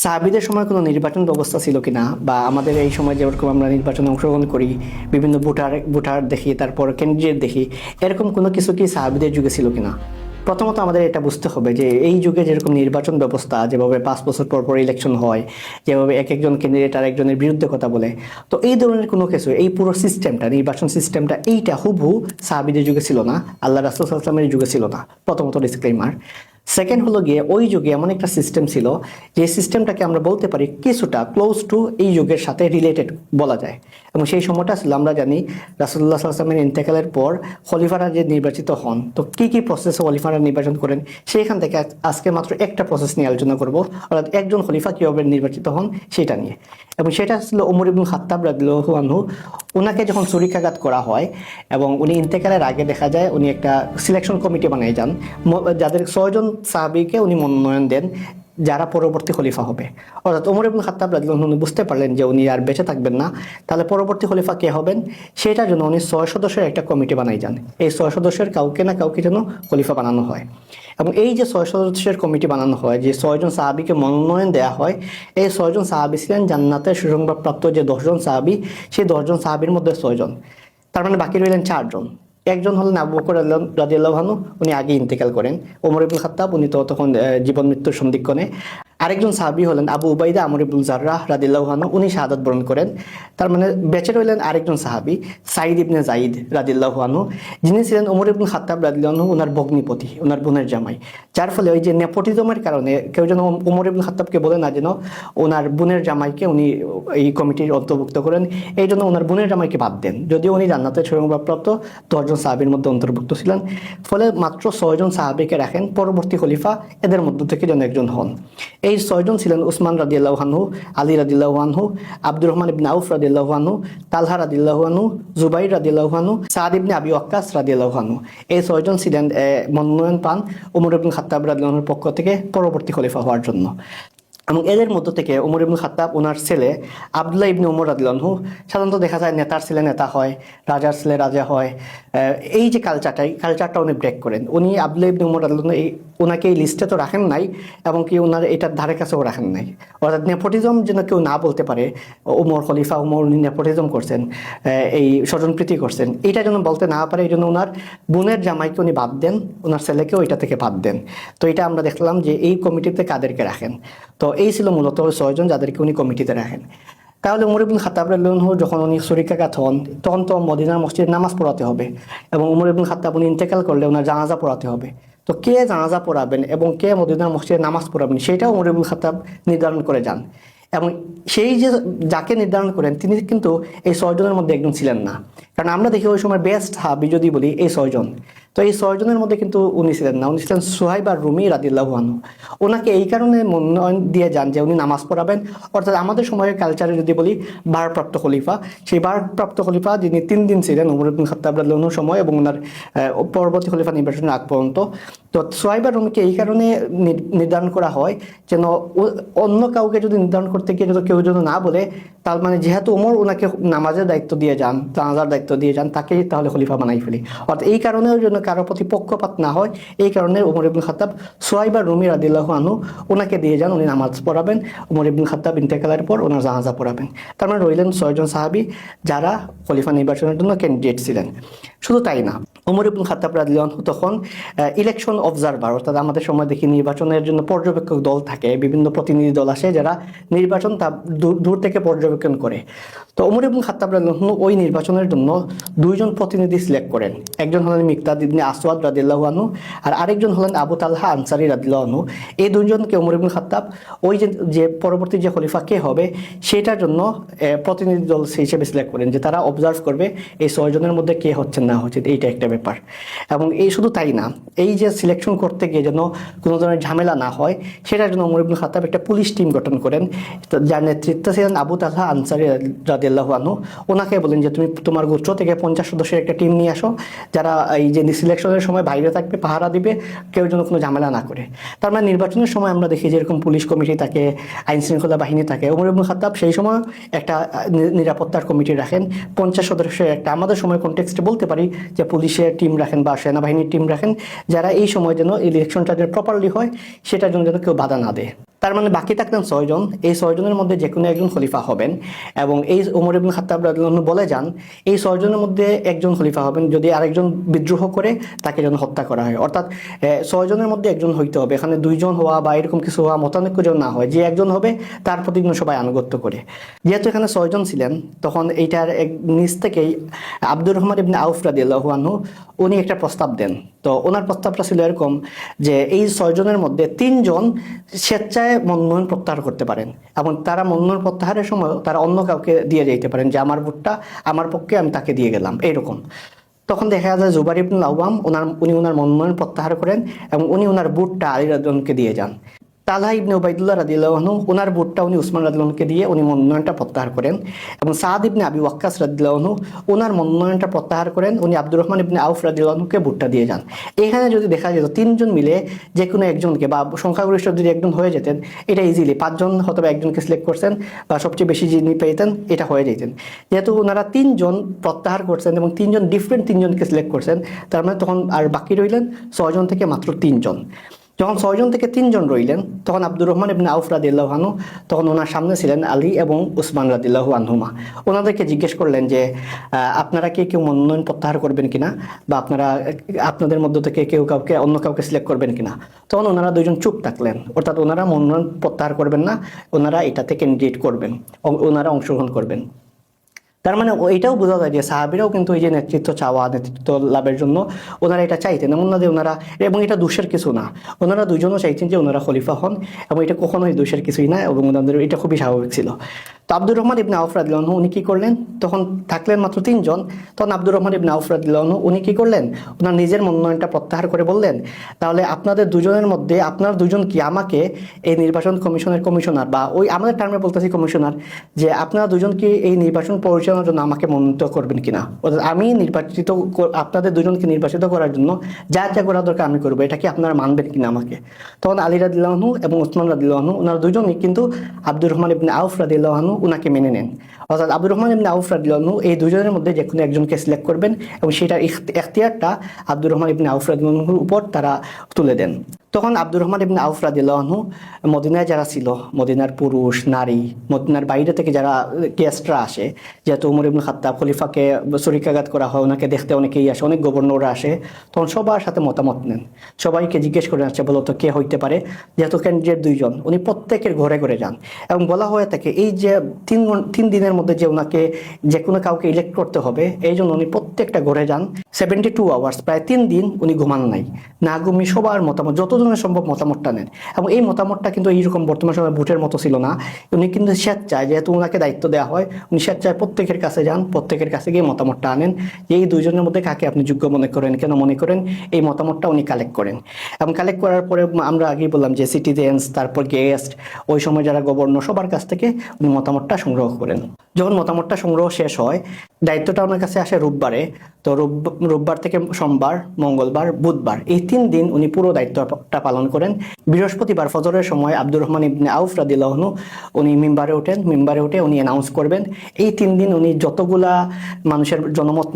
সাহাবীদের সময় কোনো নির্বাচন ব্যবস্থা ছিল কিনা, বা আমাদের এই সময় যেরকম আমরা নির্বাচনে অংশগ্রহণ করি, বিভিন্ন ভোটার ভোটার দেখি, তারপর ক্যান্ডিডেট দেখি, এরকম কোনো কিছু কি সাহাবীদের যুগে ছিল কিনা? প্রথমত আমাদের এটা বুঝতে হবে যে এই যুগে যেরকম নির্বাচন ব্যবস্থা, যেভাবে 5 বছর পর পর ইলেকশন হয়, যেভাবে এক একজন ক্যান্ডিডেট আর একজনের বিরুদ্ধে কথা বলে, তো এই ধরনের কোনো কিছু, এই পুরো সিস্টেমটা, নির্বাচন সিস্টেমটা এইটা হুবহু সাহাবীদের যুগে ছিল না, আল্লাহ রাসূল সাল্লাল্লাহু আলাইহি ওয়াসাল্লামের যুগে ছিল না। প্রথমত ডিসক্লেইমার। সেকেন্ড হলো গিয়ে, ওই যুগে এমন একটা সিস্টেম ছিল যে সিস্টেমটাকে আমরা বলতে পারি কিছুটা ক্লোজ টু এই যুগের সাথে রিলেটেড বলা যায়। এবং সেই সময়টা ছিল, আমরা জানি রাসূলুল্লাহ সাল্লাল্লাহু আলাইহি ওয়াসাল্লামের ইন্তেকালের পর খলিফারা যে নির্বাচিত হন, তো কি কি প্রসেসে খলিফারা নির্বাচন করেন, সেইখান থেকে আজকে মাত্র একটা প্রসেস নিয়ে আলোচনা করব, অর্থাৎ একজন খলিফা কীভাবে নির্বাচিত হন সেটা নিয়ে। এবং সেটা ছিল ওমর ইবনুল খাত্তাব রাদিয়াল্লাহু আনহু। ওনাকে যখন ছুরিকাঘাত করা হয় এবং উনি ইন্তেকালের আগে দেখা যায় উনি একটা সিলেকশন কমিটি বানিয়ে যান, যাদের 6 জন সাহাবীকে উনি মনোনয়ন দেন যারা পরবর্তী খলিফা হবে। অর্থাৎ ওমর ইবনুল খাত্তাব রাদিয়াল্লাহু আনহু বুঝতে পারলেন যে উনি আর বেঁচে থাকবেন না, তাহলে পরবর্তী খলিফা কে হবেন সেটার জন্য উনি 6 সদস্যের একটা কমিটি বানাই যান। এই 6 সদস্যের কাউকে না কাউকে যেন খলিফা বানানো হয়। এবং এই যে 6 সদস্যের কমিটি বানানো হয়, যে 6 জন সাহাবীকে মনোনয়ন দেওয়া হয়, এই 6 জন সাহাবী ছিলেন জান্নাতের সুসংবাদপ্রাপ্ত যে 10 জন সাহাবী, সেই 10 জন সাহাবীর মধ্যে 6 জন। তার মানে বাকি রইলেন 4 জন। একজন হলেন আবু বকর রাদিয়াল্লাহু আনহু, উনি আগে ইন্তেকাল করেন। ওমর ইবনুল খাত্তাব, উনি তো তখন জীবন মৃত্যুর সন্ধিক্ষণে। আরেকজন সাহাবী হলেন আবু উবাইদা আমর ইবনুল জাররাহ রাদিয়াল্লাহু আনহু, উনি শাহাদাত বরণ করেন। তার মানে বেঁচে রইলেন আরেকজন সাহাবী সাঈদ ইবনে যায়েদ রাদিয়াল্লাহু আনহু, যিনি ছিলেন ওমর ইবনুল খাত্তাব রাদিয়াল্লাহু আনহু ওনার ভগ্নিপতি, ওনার বোনের জামাই। যার ফলে ওই যে নেপোটিজমের কারণে কেউ যেন ওমর ইবনুল খাত্তাবকে বলে না যেন ওনার বোনের জামাইকে উনি এই কমিটির অন্তর্ভুক্ত করেন, এই জন্য ওনার বোনের জামাইকে বাদ দেন, যদিও উনি জান্নাতের সুসংবাদপ্রাপ্ত 10 জন সাহাবীর মধ্যে অন্তর্ভুক্ত ছিলেন। ফলে মাত্র 6 জন সাহাবীকে রাখেন পরবর্তী খলিফা এদের মধ্য থেকে যেন একজন হন। এই 6 জন ছিলেন উসমান রাদিয়াল্লাহু আনহু, আলী রাদিয়াল্লাহু আনহু, আব্দুর রহমান ইবনে আউফ রাদিয়াল্লাহু আনহু, তালহা রাদিয়াল্লাহু আনহু, জুবাইর রাদিয়াল্লাহু আনহু, সাদ ইবনে আবি ওয়াক্কাস রাদিয়াল্লাহু আনহু। এই 6 জন ছিলেন মনোনয়ন পান ওমর ইবনে খাত্তাব রাদিয়াল্লাহু আনহুর পক্ষ থেকে পরবর্তী খলিফা হওয়ার জন্য। এবং এদের মধ্য থেকে ওমর ইবনুল খাত্তাব, ওনার ছেলে আব্দুল্লাহ ইবনে ওমর রাদিয়াল্লাহু আনহু, সাধারণত দেখা যায় নেতার ছেলে নেতা হয়, রাজার ছেলে রাজা হয়। এই যে কালচারটা উনি ব্রেক করেন। উনি আব্দুল্লাহ ইবনে ওমর রাদিয়াল্লাহু আনহু ওনাকে এই লিস্টে তো রাখেন নাই, এবং কি ওনার এটার ধারে কাছেও রাখেন নাই। অর্থাৎ নেপোটিজম যেন কেউ না বলতে পারে ওমর খলিফা, ওমর উনি নেপোটিজম করছেন, এই স্বজনপ্রীতি করছেন, এটা যেন বলতে না পারে, এই জন্য ওনার বোনের জামাইকে উনি বাদ দেন, ওনার ছেলেকেও এটা থেকে বাদ দেন। তো এটা আমরা দেখলাম যে এই কমিটিতে কাদেরকে রাখেন। তো এই ছিল মূলত 6 জন যাদেরকে উনি কমিটিতে রাখেন। তাহলে ওমর ইবনুল খাত্তাব রাদিয়াল্লাহু আনহু যখন উনি ছুরিকাঘাত হন, তখন তো মদিনার মসজিদে নামাজ পড়াতে হবে, এবং ওমর ইবনুল খাত্তাব উনি ইন্তেকাল করলে ওনার জানাজা পড়াতে হবে। তো কে জানাজা পড়াবেন এবং কে মদিনার মসজিদে নামাজ পড়াবেন সেটাও ওমর ইবনুল খাত্তাব নির্ধারণ করে যান। এবং সেই যে যাকে নির্ধারণ করেন তিনি কিন্তু এই 6 জনের মধ্যে একজন ছিলেন না। কারণ আমরা দেখি ওই সময় বেস্ট সাহাবী যদি বলি এই 6 জন, তো এই 6 জনের মধ্যে কিন্তু উনি ছিলেন না। উনি ছিলেন সুহাইব আর রুমি রাদিয়াল্লাহু আনহু। ওনাকে এই কারণে মনোনয়ন দিয়ে যান যে উনি নামাজ পড়াবেন। অর্থাৎ আমাদের সময়ের কালচারে যদি বলি ভারপ্রাপ্ত খলিফা, সেই ভারপ্রাপ্ত খলিফা যিনি 3 দিন ছিলেন ওমর ইবনুল খাত্তাব রাদিয়াল্লাহু আনহুর সময় এবং ওনার পরবর্তী খলিফা নির্বাচনের আগ পর্যন্ত। তো সুহাইব আর রুমিকে এই কারণে নির্ধারণ করা হয় যেন অন্য কাউকে যদি নির্ধারণ করতে গিয়ে যদি কেউ যদি না বলে, তার মানে যেহেতু ওমর ওনাকে নামাজের দায়িত্ব দিয়ে যান, জানাজার দায়িত্ব দিয়ে যান, তাকেই তাহলে খলিফা বানাই ফেলি। অর্থাৎ এই কারণেও যেন কারো প্রতি পক্ষপাত না হয়, এই কারণে ওমর ইবনুল খাত্তাব সুহাইব আর রুমি রাদিয়াল্লাহু আনহু ওনাকে দিয়ে যান, উনি নামাজ পড়াবেন, ওমর ইবনুল খাত্তাব ইন্তেকালের পর ওনার জানাজা পড়াবেন। তার মানে রইলেন 6 জন সাহাবী যারা খলিফা নির্বাচনের জন্য ক্যান্ডিডেট ছিলেন। শুধু তাই না, ওমর ইবনুল খাত্তাব রাদিয়াল্লাহু আনহু তখন ইলেকশন অবজারভার, অর্থাৎ আমাদের সময় দেখি নির্বাচনের জন্য পর্যবেক্ষক দল থাকে, বিভিন্ন প্রতিনিধি দল আসে যারা নির্বাচন তা দূর থেকে পর্যবেক্ষণ করে। তো ওমর ইবনুল খাত্তাব রাদিয়াল্লাহু আনহু ওই নির্বাচনের জন্য 2 জন প্রতিনিধি সিলেক্ট করেন। একজন হলেন মিকদাদ ইবনে আসওয়াদ রাদিয়াল্লাহু আনহু, আর আরেকজন হলেন আবু তালহা আনসারী রাদিয়াল্লাহু আনহু। এই 2 জনকে ওমর ইবনুল খাত্তাব ওই যে পরবর্তী যে খলিফা কে হবে সেটার জন্য প্রতিনিধি দল হিসেবে সিলেক্ট করেন, যে তারা অবজার্ভ করবে এই 6 জনের মধ্যে কে হচ্ছেন না হচ্ছে, এইটা একটা ব্যাপার। এবং এই শুধু তাই না, এই যে সিলেকশন করতে গিয়ে যেন কোনো ধরনের ঝামেলা না হয় সেটার জন্য ওমর ইবনুল খাত্তাব একটা পুলিশ টিম গঠন করেন, যার নেতৃত্বে ছিলেন আবু তালহা আনসারী রাদিয়াল্লাহু আনহু। ওনাকে বলেন যে তুমি তোমার গোত্র থেকে 50 সদস্যের একটা টিম নিয়ে আসো, যারা এই যে সিলেকশনের সময় বাইরে থাকবে, পাহারা দিবে, কেউ যেন কোনো ঝামেলা না করে। তার মানে নির্বাচনের সময় আমরা দেখি যেরকম পুলিশ কমিটি থাকে, আইন শৃঙ্খলা বাহিনী থাকে, ওমর ইবনুল খাত্তাব সেই সময় একটা নিরাপত্তার কমিটি রাখেন 50 সদস্যের একটা। আমাদের সময় কনটেক্সটে বলতে পারি পারি যে পুলিশের টিম রাখেন বা সেনাবাহিনীর টিম রাখেন, যারা এই সময় যেন ইলেকশনটা যেন প্রপারলি হয় সেটার জন্য যেন কেউ বাধা না দেয়। তার মানে বাকি থাকলেন 6 জন। এই 6 জনের মধ্যে যে কোনো একজন খলিফা হবেন, এবং এই ওমর ইবনে খাত্তাব রাদিয়াল্লাহু আনহু বলে যান এই 6 জনের মধ্যে একজন খলিফা হবেন যদি আরেকজন বিদ্রোহ করে তাকে যেন হত্যা করা হয়। অর্থাৎ 6 জনের মধ্যে একজন হইতে হবে, এখানে 2 জন হওয়া বা এরকম কিছু হওয়া মতানৈক্য যেন না হয়, যে একজন হবে তার প্রতি যেন সবাই আনুগত্য করে। যেহেতু এখানে 6 জন ছিলেন, তখন এইটার নিজ থেকেই আব্দুর রহমান ইবনে আউফ রাদিয়াল্লাহু আনহু উনি একটা প্রস্তাব দেন। তো ওনার প্রস্তাবটা ছিল এরকম যে এই 6 জনের মধ্যে 3 জন স্বেচ্ছায় মনোনয়ন প্রত্যাহার করতে পারেন, এবং তারা মনোনয়ন প্রত্যাহারের সময় তারা অন্য কাউকে দিয়ে যেতে পারেন, যে আমার ভোটটা আমার পক্ষে, আমি তাকে দিয়ে গেলাম, এইরকম। তখন দেখা যায় জুবাইর ইবনুল আওয়াম উনি ওনার মনোনয়ন প্রত্যাহার করেন এবং উনি ওনার ভোটটা আলী রাদিয়াল্লাহু দিয়ে যান। তালহা ইবনে উবাইদুল্লাহ রাদিয়াল্লাহু আনহু ওনার ভোটটা উনি উসমান রাদিয়াল্লাহু আনহুকে দিয়ে উনি মনোনয়নটা প্রত্যাহার করেন, এবং সাদ ইবনে আবি ওয়াক্কাস রাদিয়াল্লাহু আনহু ওনার মনোনয়নটা প্রত্যাহার করেন, উনি আব্দুর রহমান ইবনে আউফ রাদিয়াল্লাহু আনহুকে ভোটটা দিয়ে যান। এখানে যদি দেখা যেত 3 জন মিলে যে কোনো একজনকে বা সংখ্যাগরিষ্ঠ যদি একজন হয়ে যেতেন, এটা ইজিলি 5 জন হয়তো একজনকে সিলেক্ট করছেন বা সবচেয়ে বেশি যিনি পেতেন এটা হয়ে যেতেন। যেহেতু ওনারা 3 জন প্রত্যাহার করছেন এবং 3 জন ডিফারেন্ট 3 জনকে সিলেক্ট করছেন, তার মানে তখন আর বাকি রইলেন 6 জন থেকে মাত্র 3 জন। যখন 6 জন থেকে 3 জন রইলেন, তখন আব্দুর রহমান ইবনে আউফ রাদিয়াল্লাহু আনহু তখন ওনার সামনে ছিলেন আলী এবং উসমান রাদিয়াল্লাহু আনহুমা। ওনাদেরকে জিজ্ঞেস করলেন যে আপনারা কি কেউ মনোনয়ন প্রত্যাহার করবেন কিনা, বা আপনাদের মধ্য থেকে কেউ অন্য কাউকে সিলেক্ট করবেন কিনা। তখন ওনারা 2 জন চুপ থাকলেন, অর্থাৎ ওনারা মনোনয়ন প্রত্যাহার করবেন না, ওনারা এটাতে ক্যান্ডিডেট করবেন, ওনারা অংশগ্রহণ করবেন। তার মানে এটাও বোঝা যায় যে সাহাবীরাও কিন্তু এই যে নেতৃত্ব চাওয়া, নেতৃত্ব লাভের জন্য ওনারা এটা চাইতেন, এমন না যে ওনারা, এবং এটা দোষের কিছু না, ওনারা দুজনও চাইতেন যে ওনারা খলিফা হন, এবং এটা কখনোই দোষের কিছুই না, এবং ওনাদের এটা খুবই স্বাভাবিক ছিল। তো আব্দুর রহমান ইবনে আউফ রাদিয়াল্লাহু আনহু উনি কি করলেন, তখন থাকলেন মাত্র 3 জন। তখন আব্দুর রহমান ইবনে আউফ রাদিয়াল্লাহু আনহু উনি কি করলেন, ওনার নিজের মনোনয়নটা প্রত্যাহার করে বললেন, তাহলে আপনাদের দুজনের মধ্যে আপনার দুজন কি আমাকে এই নির্বাচন কমিশনের কমিশনার, বা ওই আমাদের টার্মে বলতেছি কমিশনার, যে আপনারা দুজন কি এই নির্বাচন পরিচালনার জন্য আমাকে মনোনীত করবেন কিনা, অর্থাৎ আমি আপনাদের দুজনকে নির্বাচিত করার জন্য যা যা করা দরকার আমি করবো, এটা কি আপনারা মানবেন কিনা আমাকে। তখন আলী রাদিয়াল্লাহু আনহু এবং উসমান রাদিয়াল্লাহু আনহু ওনারা দুজনই কিন্তু আব্দুর রহমান ইবনে আউফ রাদিয়াল্লাহু আনহু উনাকে মেনে নেন। অর্থাৎ আব্দুর রহমান ইবনে আউফ রাদিয়াল্লাহু আনহু এই দুজনের মধ্যে যে কোনো একজনকে সিলেক্ট করবেন, এবং সেটার এখতিয়ারটা আব্দুর রহমান ইবনে আউফ রাদিয়াল্লাহু আনহুর উপর তারা তুলে দেন। তখন আব্দুর রহমান ইবনে আউফ রাদিয়াল্লাহু আনহু মদিনায় যারা ছিল, মদিনার পুরুষ নারী, মদিনার বাইরে থেকে যারা গেস্টরা আসে, যেহেতু ওমর ইবনে খাত্তাব খলিফাকে ছুরিকাঘাত করা হয়, ওনাকে দেখতে অনেকেই আসে, অনেক গভর্নররা আসে, তখন সবার সাথে মতামত নেন, সবাইকে জিজ্ঞেস করে আচ্ছা বলো তো কে হইতে পারে। যেহেতু ক্যান্ডিডেট 2 জন, উনি প্রত্যেকের ঘরে ঘরে যান, এবং বলা হয়ে থাকে এই যে 3 দিনের মধ্যে যে ওনাকে যে কোনো কাউকে ইলেক্ট করতে হবে, এই জন্য উনি প্রত্যেকটা ঘরে যান 72 আওয়ার্স, প্রায় 3 দিন উনি ঘুমান নাই, না ঘুমিয়ে সবার মতামত যতজনের সম্ভব মতামতটা নেন। এবং এই মতামতটা কিন্তু এইরকম বর্তমান সময় ভোটের মতো ছিল না, উনি কিন্তু স্বেচ্ছায়, যেহেতু ওনাকে দায়িত্ব দেওয়া হয়, উনি স্বেচ্ছায় প্রত্যেকের কাছে যান, প্রত্যেকের কাছে গিয়ে মতামতটা আনেন, যে এই 2 জনের মধ্যে কাকে আপনি যোগ্য মনে করেন, কেন মনে করেন, এই মতামতটা উনি কালেক্ট করেন। এবং কালেক্ট করার পরে আমরা আগেই বললাম যে সিটিজেন্স, তারপর গেস্ট, ওই সময় যারা গভর্নর, সবার কাছ থেকে উনি মতামতটা সংগ্রহ করেন। যখন মতামতটা সংগ্রহ শেষ হয়, দায়িত্বটা ওনার কাছে আসে রোববারে। তো রোববার থেকে সোমবার, মঙ্গলবার, বুধবার, এই 3 দিন উনি পুরো দায়িত্বটা পালন করেন। বৃহস্পতিবার ফজরের সময় আব্দুর রহমান ইবনে আউফ রাদিয়াল্লাহু আনহু উনি মিম্বারে উঠে উনি অ্যানাউন্স করবেন এই 3 দিন উনি যতগুলা মানুষের জনমত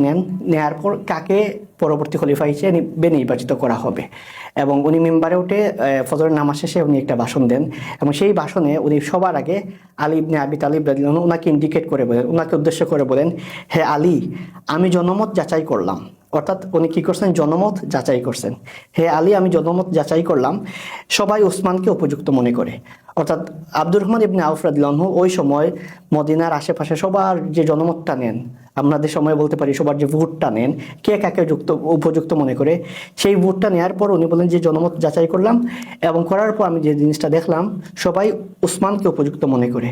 নেয়ার পর কাকে পরবর্তী খলিফা হিসেবে নির্বাচিত করা হবে। এবং উনি মিম্বারে উঠে ফজরের নামাজ শেষে উনি একটা ভাষণ দেন, এবং সেই ভাষণে উনি সবার আগে আলী ইবনে আবি তালিব রাদিয়াল্লাহু আনহু ওনাকে ইন্ডিকেট করে বলেন, ওনাকে উদ্দেশ্য করে বলেন, হে আলী, আমি জনমত যাচাই করলাম। অর্থাৎ উনি কি করছেন, জনমত যাচাই করছেন। হে আলী, আমি জনমত যাচাই করলাম, সবাই ওসমানকে উপযুক্ত মনে করে। অর্থাৎ আব্দুর রহমান ইবনে আউফ রাদিয়াল্লাহু আনহু ওই সময় মদিনার আশেপাশে সবার যে জনমতটা নেন, আমাদের সময় বলতে পারি সবার যে ভোটটা নেন, কে কাকে উপযুক্ত মনে করে, সেই ভোটটা নেওয়ার পর উনি বলেন যে জনমত যাচাই করলাম, এবং করার পর আমি যে জিনিসটা দেখলাম, সবাই ওসমানকে উপযুক্ত মনে করে,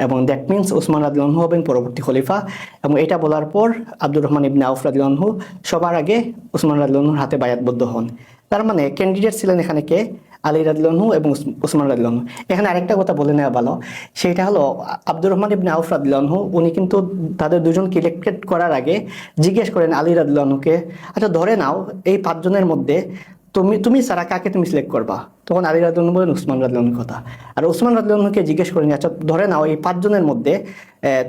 এবং দ্যাট মিনস ওসমান রাদিয়াল্লাহু আনহু হবেন পরবর্তী খলিফা। এবং এটা বলার পর আব্দুর রহমান ইবনে আউফ রাদিয়াল্লাহু আনহু সবার আগে ওসমান রাদিয়াল্লাহু আনহুর হাতে বায়াতবদ্ধ হন। তার মানে ক্যান্ডিডেট ছিলেন এখানে কে, আলী রাদিয়াল্লাহু আনহু এবং ওসমান রাদিয়াল্লাহু আনহু। এখানে আরেকটা কথা বলে নেওয়া ভালো, সেটা হলো আব্দুর রহমান ইবনে আউফ রাদিয়াল্লাহু আনহু উনি কিন্তু তাদের দুজনকে ইলেক্টেড করার আগে জিজ্ঞেস করেন আলী রাদিয়াল্লাহু আনহুকে, আচ্ছা ধরে নাও এই 5 জনের মধ্যে তুমি ছাড়া কাকে তুমি সিলেক্ট করবা? তখন আলী রাদিয়াল্লাহু বলেন উসমান রাদিয়াল্লাহুর কথা। আর উসমান রাদিয়াল্লাহুকে জিজ্ঞেস করেন, আচ্ছা ধরে নাও এই 5 জনের মধ্যে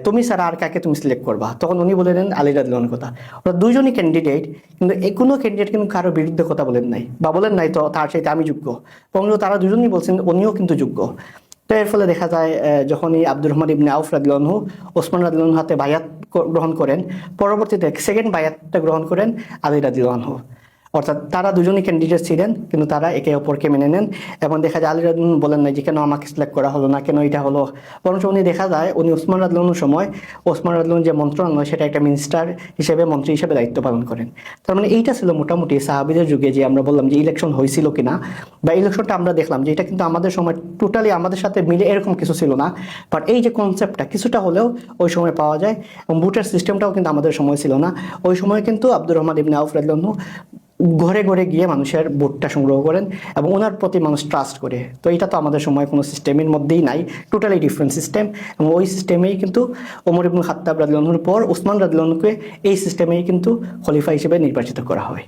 তুমি ছাড়া আর কাকে তুমি সিলেক্ট করবা? তখন উনি বলেন আলী রাদিয়াল্লাহুর কথা। ওরা দুইজনই ক্যান্ডিডেট, কিন্তু কোনো ক্যান্ডিডেট কিন্তু কারো বিরুদ্ধে কথা বলেন নাই, বা বলেন নাই তো তার চাইতে আমি যোগ্য, বরং তারা দুজনই বলছেন উনিও কিন্তু যোগ্য। তো এর ফলে দেখা যায় যখনই আব্দুর রহমান ইবনে আউফ রাদিয়াল্লাহু ওসমান রাদিয়াল্লাহুর হাতে বায়াত গ্রহণ করেন, পরবর্তীতে সেকেন্ড বায়াতটা গ্রহণ করেন আলী রাদিয়াল্লাহু। অর্থাৎ তারা দুজনই ক্যান্ডিডেট ছিলেন, কিন্তু তারা একে অপরকে মেনে নেন। এবং দেখা যায় আলী রাদিয়াল্লাহু বলেন না যে কেন আমাকে সিলেক্ট করা হলো না, কেন এটা হলো, বরং উনি দেখা যায় উনি ওসমান রাদিয়াল্লাহুর সময় ওসমান রাদিয়াল্লাহু যে মন্ত্রণালয়, সেটা একটা মিনিস্টার হিসেবে, মন্ত্রী হিসেবে দায়িত্ব পালন করেন। তার মানে এইটা ছিল মোটামুটি সাহাবীদের যুগে যে আমরা বললাম যে ইলেকশন হয়েছিল কিনা, বা ইলেকশনটা আমরা দেখলাম যে এটা কিন্তু আমাদের সময় টোটালি আমাদের সাথে মিলে এরকম কিছু ছিল না, বাট এই যে কনসেপ্টটা কিছুটা হলেও ওই সময় পাওয়া যায়। এবং ভোটের সিস্টেমটাও কিন্তু আমাদের সময় ছিল না। ওই সময় কিন্তু আব্দুর রহমান ইবনে আউফ রাদিয়াল্লাহু ঘরে ঘরে গিয়ে মানুষের ভোটটা সংগ্রহ করেন এবং ওনার প্রতি মানুষ ট্রাস্ট করে। তো এটা তো আমাদের সময় কোনো সিস্টেমের মধ্যেই নাই, টোটালি ডিফারেন্ট সিস্টেম। এবং ওই সিস্টেমেই কিন্তু ওমর ইবনুল খাত্তাব রাদিয়াল্লাহুর পর উসমান রাদিয়াল্লাহুকে এই সিস্টেমেই কিন্তু খলিফা হিসেবে নির্বাচিত করা হয়।